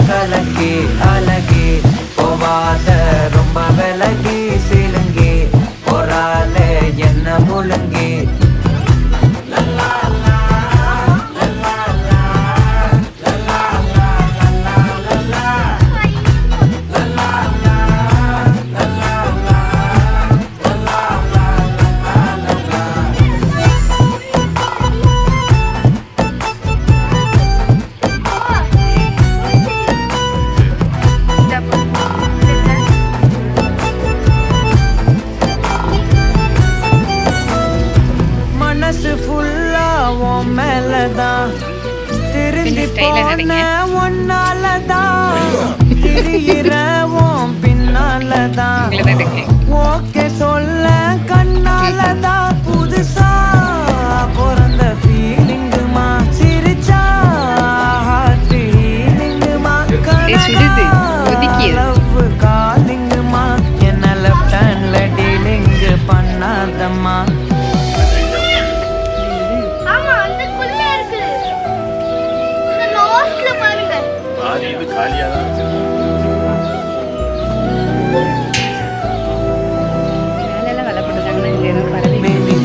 கலக்கி அழகி போவாத ரொம்ப விலகி சிலுங்கி போறாலே என்ன முழுங்கி மனசு ஃபுல்லா உன் மேலதான் திரும்பி போன ஒன்னாலதான் திரியிற உன் பின்னாலதான் ஓகே சொல்ல கண்ணாலதான் புதுசா பிறந்த ஃபீலிங்குமா சிரிச்சா ஹார்ட் ஹீலிங்குமா லவ் காலிங்குமா என்ன லெஃப்ட் ஹேண்ட்ல டீலிங் பண்ணாதம்மா இது காலியா தான்